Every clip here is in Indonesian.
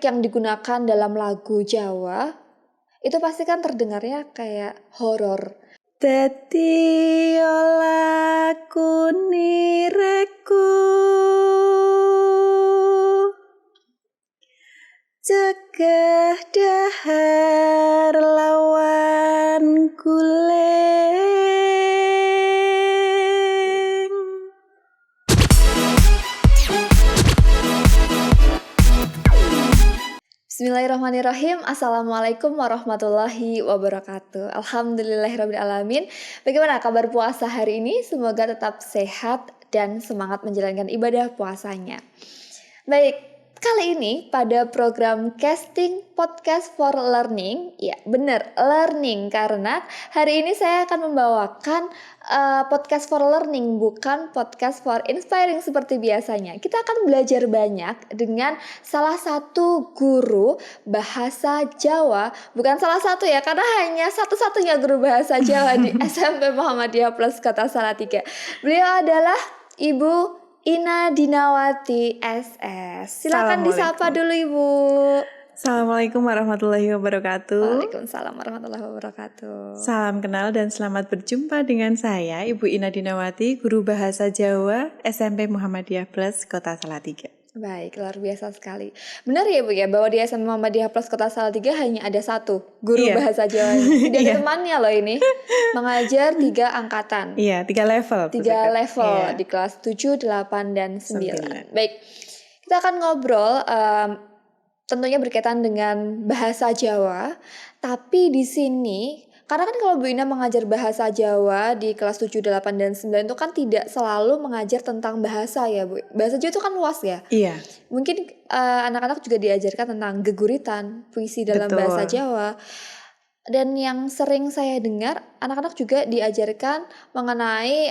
yang digunakan dalam lagu Jawa itu pasti kan terdengarnya kayak horor. Dadi olaku nireku cegah dahar lawan guling. Bismillahirrahmanirrahim. Assalamualaikum warahmatullahi wabarakatuh. Alhamdulillahirrahmanirrahim. Bagaimana kabar puasa hari ini? Semoga tetap sehat dan semangat menjalankan ibadah puasanya. Baik, kali ini pada program Casting Podcast for Learning, ya benar, learning, karena hari ini saya akan membawakan podcast for learning, bukan podcast for inspiring seperti biasanya. Kita akan belajar banyak dengan salah satu guru bahasa Jawa, bukan salah satu ya, karena hanya satu-satunya guru bahasa Jawa di SMP Muhammadiyah Plus Kota Salatiga. Beliau adalah Ibu Ina Dinawati SS. Silakan disapa dulu Ibu. Assalamualaikum warahmatullahi wabarakatuh. Waalaikumsalam warahmatullahi wabarakatuh. Salam kenal dan selamat berjumpa dengan saya Ibu Ina Dinawati, Guru Bahasa Jawa SMP Muhammadiyah Plus Kota Salatiga. Baik, luar biasa sekali. Benar ya Bu ya, bahwa di SMP Muhammadiyah Plus Kota Salatiga hanya ada satu guru bahasa Jawa. Tidak ada temannya loh ini. Mengajar 3 angkatan. Iya, 3 level. 3 level di kelas 7, 8, dan 9. Baik, kita akan ngobrol tentunya berkaitan dengan bahasa Jawa. Tapi di sini, karena kan kalau Bu Ina mengajar bahasa Jawa di kelas 7, 8, dan 9 itu kan tidak selalu mengajar tentang bahasa ya Bu. Bahasa Jawa itu kan luas ya. Iya. Mungkin anak-anak juga diajarkan tentang geguritan, puisi dalam bahasa Jawa. Dan yang sering saya dengar, anak-anak juga diajarkan mengenai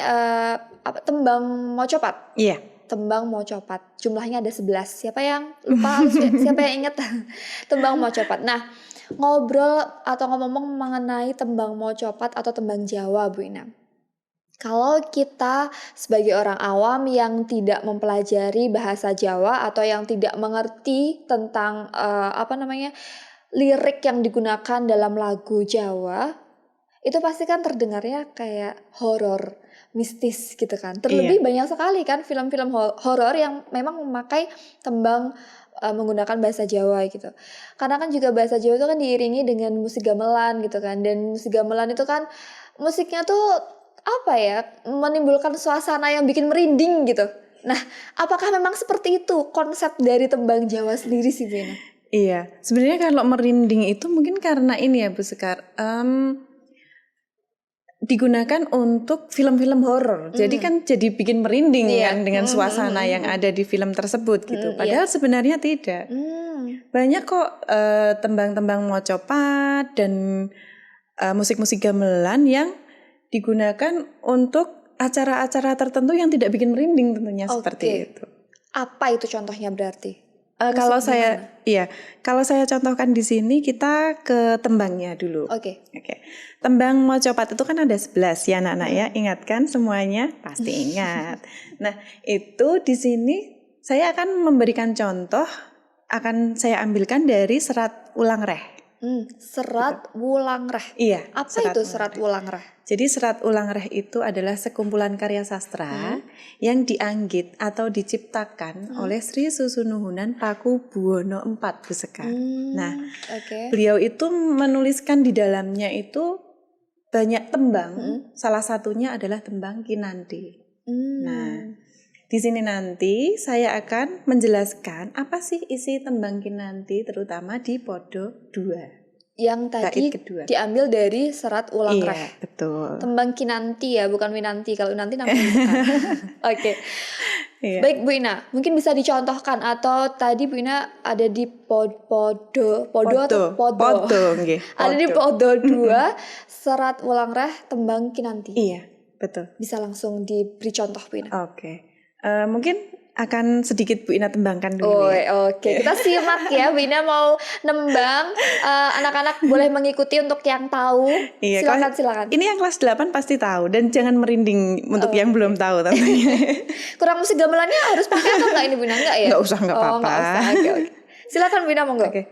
tembang mocopat. Iya. Tembang mocopat. Jumlahnya ada 11. Siapa yang lupa? Siapa yang ingat? Tembang mocopat. Nah, ngobrol atau ngomong mengenai tembang mocopat atau tembang Jawa Bu Ina. Kalau kita sebagai orang awam yang tidak mempelajari bahasa Jawa atau yang tidak mengerti tentang lirik yang digunakan dalam lagu Jawa, itu pasti kan terdengarnya kayak horor, mistis gitu kan. Terlebih banyak sekali kan film-film horor yang memang memakai tembang menggunakan bahasa Jawa gitu. Karena kan juga bahasa Jawa itu kan diiringi dengan musik gamelan gitu kan. Dan musik gamelan itu kan musiknya tuh menimbulkan suasana yang bikin merinding gitu. Nah, apakah memang seperti itu konsep dari tembang Jawa sendiri sih Bu Ina? Iya, sebenarnya kalau merinding itu mungkin karena ini ya Bu Sekar, digunakan untuk film-film horor. Jadi kan jadi bikin merinding kan dengan suasana yang ada di film tersebut gitu. Padahal sebenarnya tidak. Banyak kok tembang-tembang mocopat dan musik-musik gamelan yang digunakan untuk acara-acara tertentu yang tidak bikin merinding tentunya seperti itu. Apa itu contohnya berarti? Kalau saya contohkan di sini kita ke tembangnya dulu. Oke. Tembang mocopat itu kan ada 11 ya anak-anak ya. Ingat kan semuanya? Pasti ingat. Nah, itu di sini saya akan memberikan contoh, akan saya ambilkan dari serat ulang reh. Serat ulang reh. Iya. Apa itu serat ulang reh? Jadi serat ulang reh itu adalah sekumpulan karya sastra yang dianggit atau diciptakan oleh Sri Susunuhunan Paku Buwono IV Bu Sekar. Beliau itu menuliskan di dalamnya itu banyak tembang. Salah satunya adalah tembang Kinanti. Nah, di sini nanti saya akan menjelaskan apa sih isi tembang Kinanti terutama di Podo 2. Yang tadi diambil dari serat ulang reh. Iya, betul. Tembang Kinanti ya, bukan Winanti. Kalau Winanti namanya Oke. Iya. Baik Bu Ina, mungkin bisa dicontohkan atau tadi Bu Ina ada di Podo atau Podo. Ada di Podo 2 serat ulang reh tembang Kinanti. Iya, betul. Bisa langsung diberi contoh Bu Ina. Mungkin akan sedikit Bu Ina tembangkan dulu Kita simak ya Bu Ina mau nembang, anak-anak boleh mengikuti untuk yang tahu. Silakan. Ini yang kelas 8 pasti tahu dan jangan merinding untuk yang belum tahu tentunya. Kurang musik gamelannya harus pakai atau enggak ini Bu Ina? Enggak ya? Enggak usah, enggak apa-apa. Oke. Silakan Bina, monggo. Oke.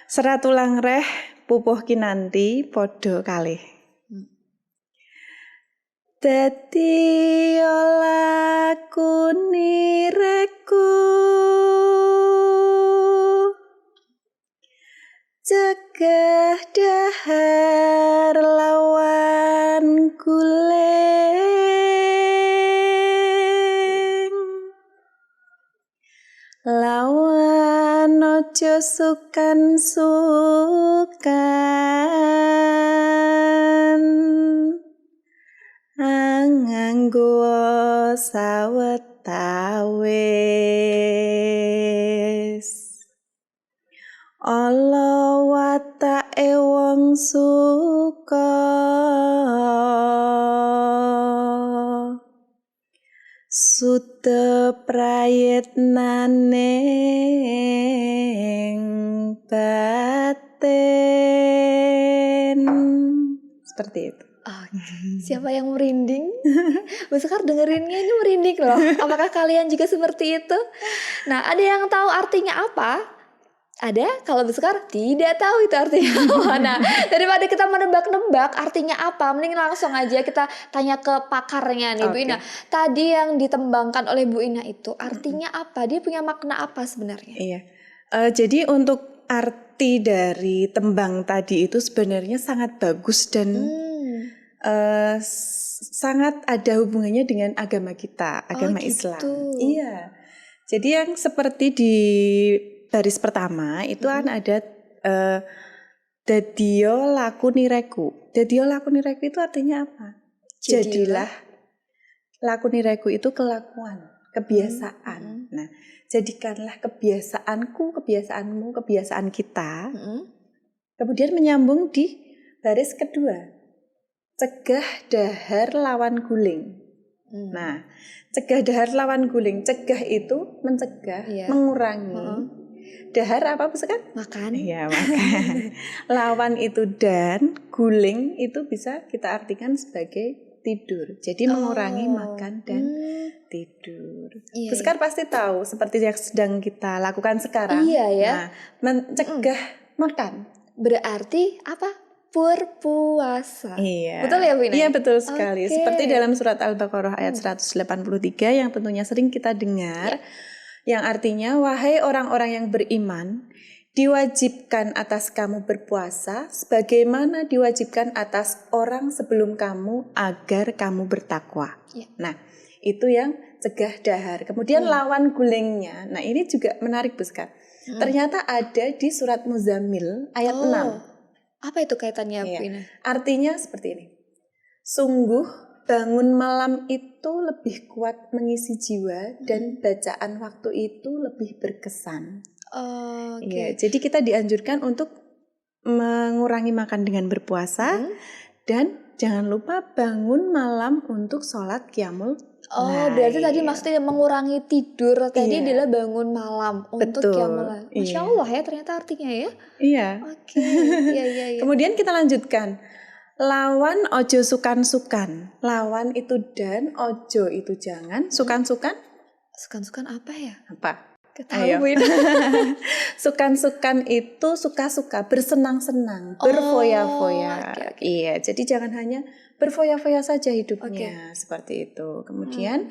Seratulang reh pupuh kinanti podo kalih. Dadi lakune reku cegah dahar lawan guling lawan ojo sukan nganggo sawetawis ala watake wong suka suda prayitnaning batin. Seperti itu. Siapa yang merinding? Bu Sekar dengerinnya ini merinding loh. Apakah kalian juga seperti itu? Nah, ada yang tahu artinya apa? Ada? Kalau Bu Sekar tidak tahu itu artinya apa. Nah, daripada kita menebak-nebak artinya apa, mending langsung aja kita tanya ke pakarnya nih, Bu Ina. Tadi yang ditembangkan oleh Bu Ina itu artinya apa? Dia punya makna apa sebenarnya? Iya. Jadi untuk arti dari tembang tadi itu sebenarnya sangat bagus dan sangat ada hubungannya dengan agama kita, agama Islam. Iya. Jadi yang seperti di baris pertama itu kan ada dadio lakuni reku. Dadio lakuni reku itu artinya apa? Jadilah. Lakuni reku itu kelakuan, kebiasaan. Nah, jadikanlah kebiasaanku, kebiasaanmu, kebiasaan kita. Kemudian menyambung di baris kedua. Cegah dahar lawan guling. Nah, cegah dahar lawan guling. Cegah itu mencegah, mengurangi. Dahar apa kan? Makan. Iya, makan. Lawan itu dan, guling itu bisa kita artikan sebagai tidur. Jadi mengurangi makan dan tidur. Terus kan pasti tahu seperti yang sedang kita lakukan sekarang. Iya ya. Nah, mencegah makan. Berarti apa? Berpuasa. Iya. Betul ya Bu Ina? Iya betul sekali. Seperti dalam surat Al-Baqarah ayat 183 yang tentunya sering kita dengar. Yang artinya, wahai orang-orang yang beriman, diwajibkan atas kamu berpuasa sebagaimana diwajibkan atas orang sebelum kamu agar kamu bertakwa. Nah, itu yang cegah dahar. Kemudian lawan gulingnya. Nah, ini juga menarik Bu Sekar. Ternyata ada di surat Muzammil ayat 6. Apa itu kaitannya Bu Ina? Artinya seperti ini. Sungguh bangun malam itu lebih kuat mengisi jiwa dan bacaan waktu itu lebih berkesan. Iya, jadi kita dianjurkan untuk mengurangi makan dengan berpuasa dan jangan lupa bangun malam untuk sholat qiyamul. Berarti tadi maksudnya mengurangi tidur tadi adalah bangun malam untuk qiyamul. Masya Allah ya ternyata artinya ya. Iya. Oke. Iya. Kemudian kita lanjutkan. Lawan ojo sukan-sukan. Lawan itu dan, ojo itu jangan. Sukan-sukan? Sukan-sukan apa ya? Apa? Ketahuin. Sukan-sukan itu suka-suka, bersenang-senang, berfoya-foya. Iya, jadi jangan hanya berfoya-foya saja hidupnya, seperti itu. Kemudian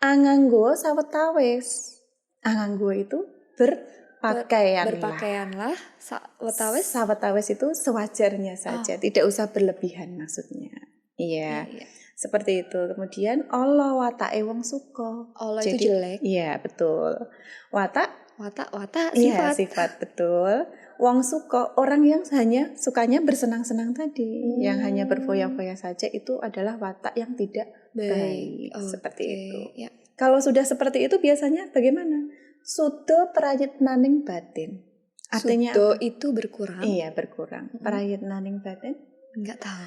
anganggo sawetawis. Anganggo itu berpakaianlah. Sawetawis itu sewajarnya saja, tidak usah berlebihan maksudnya. Iya. Seperti itu. Kemudian Allah watake wong suka. Allah itu jelek. Iya, betul. Wata sifat. Iya, sifat betul. Wong suka, orang yang hanya sukanya bersenang-senang tadi, yang hanya berfoya-foya saja itu adalah watak yang tidak baik. Seperti itu. Ya. Kalau sudah seperti itu biasanya bagaimana? Sudo prayitnaning batin. Artinya sudo itu berkurang. Iya, berkurang. Prayitnaning batin? Enggak tahu.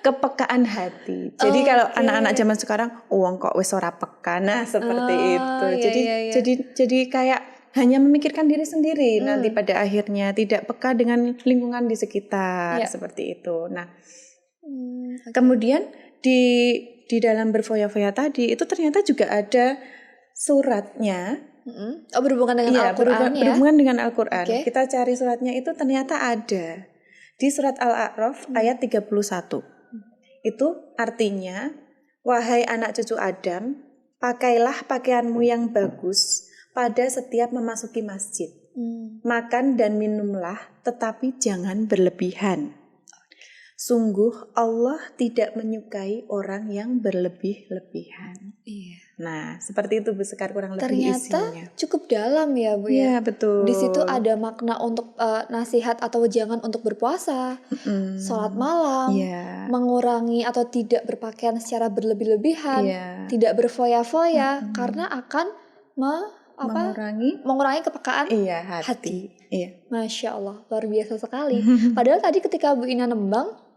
Kepekaan hati. Jadi kalau anak-anak zaman sekarang, uang kok wis ora peka. Nah, seperti itu. Jadi kayak hanya memikirkan diri sendiri. Nanti pada akhirnya tidak peka dengan lingkungan di sekitar. Seperti itu. Nah, kemudian di dalam berfoya-foya tadi itu ternyata juga ada suratnya Oh, berhubungan dengan Iya, Al-Qur'an ya? berhubungan dengan Al-Qur'an. Kita cari suratnya itu ternyata ada di surat Al-A'raf ayat 31. Itu artinya, wahai anak cucu Adam, pakailah pakaianmu yang bagus pada setiap memasuki masjid. Makan dan minumlah, tetapi jangan berlebihan. Sungguh Allah tidak menyukai orang yang berlebih-lebihan. Iya. Nah, seperti itu Bu Sekar kurang lebih Ternyata isinya. cukup dalam ya Bu Iya, ya. betul. Di situ ada makna untuk nasihat atau jangan untuk berpuasa, sholat malam, mengurangi atau tidak berpakaian secara berlebih-lebihan, tidak berfoya-foya karena akan mengurangi kepekaan hati. Iya. Masya Allah, luar biasa sekali. Padahal tadi ketika Bu Ina nembang,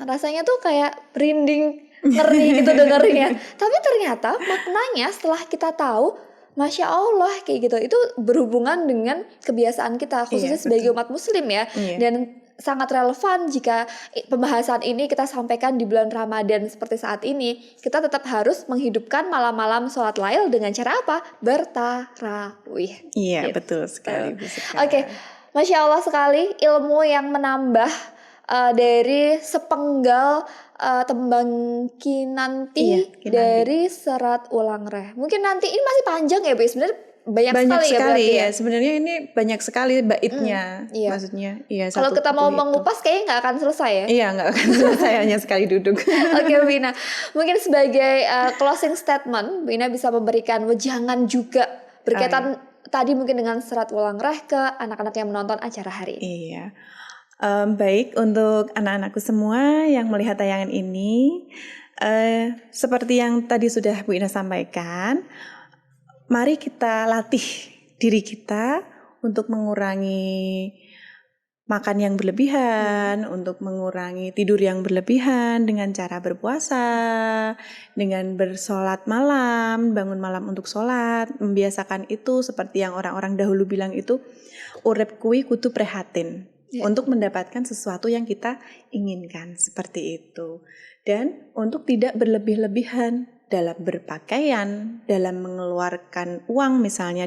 rasanya tuh kayak merinding, ngeri gitu dengernya. Tapi ternyata maknanya setelah kita tahu, Masya Allah kayak gitu, itu berhubungan dengan kebiasaan kita, khususnya sebagai umat muslim ya. Dan sangat relevan jika pembahasan ini kita sampaikan di bulan Ramadan seperti saat ini. Kita tetap harus menghidupkan malam-malam sholat lail dengan cara apa? Bertarawih. Iya, betul sekali. Oke, Masya Allah sekali ilmu yang menambah dari sepenggal tembang kinanti dari serat ulang reh. Mungkin nanti ini masih panjang ya Bu, sebenarnya banyak sekali ya. Sebenarnya ini banyak sekali baitnya, maksudnya. Iya. Kalau kita mau mengupas kayaknya nggak akan selesai ya. Iya, nggak akan selesai hanya sekali duduk. Oke, Bu Ina. Mungkin sebagai closing statement, Bu Ina bisa memberikan wejangan juga berkaitan tadi mungkin dengan serat ulang reh ke anak-anak yang menonton acara hari ini. Iya. Baik, untuk anak-anakku semua yang melihat tayangan ini, seperti yang tadi sudah Bu Ina sampaikan, mari kita latih diri kita untuk mengurangi makan yang berlebihan, untuk mengurangi tidur yang berlebihan dengan cara berpuasa, dengan bersolat malam, bangun malam untuk sholat, membiasakan itu seperti yang orang-orang dahulu bilang itu, urip kuwi kudu prihatin. Untuk mendapatkan sesuatu yang kita inginkan, seperti itu. Dan untuk tidak berlebih-lebihan dalam berpakaian, dalam mengeluarkan uang misalnya,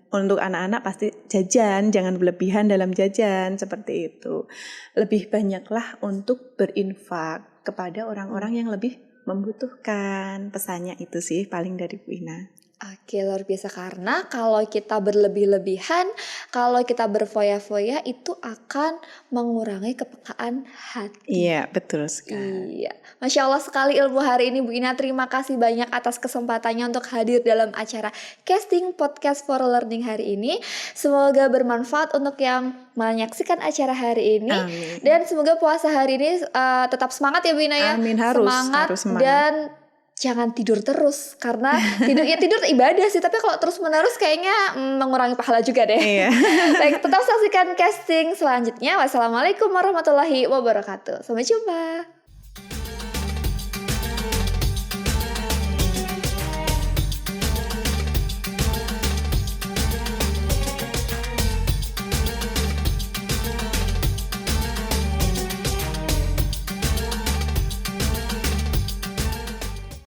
untuk anak-anak pasti jajan, jangan berlebihan dalam jajan, seperti itu. Lebih banyaklah untuk berinfak kepada orang-orang yang lebih membutuhkan. Pesannya itu sih paling dari Bu Ina. Oke, luar biasa, karena kalau kita berlebih-lebihan, kalau kita berfoya-foya itu akan mengurangi kepekaan hati. Iya, betul sekali. Iya, Masya Allah sekali ilmu hari ini Bu Ina. Terima kasih banyak atas kesempatannya untuk hadir dalam acara Casting Podcast for Learning hari ini. Semoga bermanfaat untuk yang menyaksikan acara hari ini. Amin. Dan semoga puasa hari ini tetap semangat ya Bu Ina ya. Amin, harus semangat. semangat. Dan jangan tidur terus, karena tidur ibadah sih, tapi kalau terus menerus kayaknya mengurangi pahala juga deh. Iya. Baik, tetap saksikan casting selanjutnya. Wassalamualaikum warahmatullahi wabarakatuh. Sampai jumpa.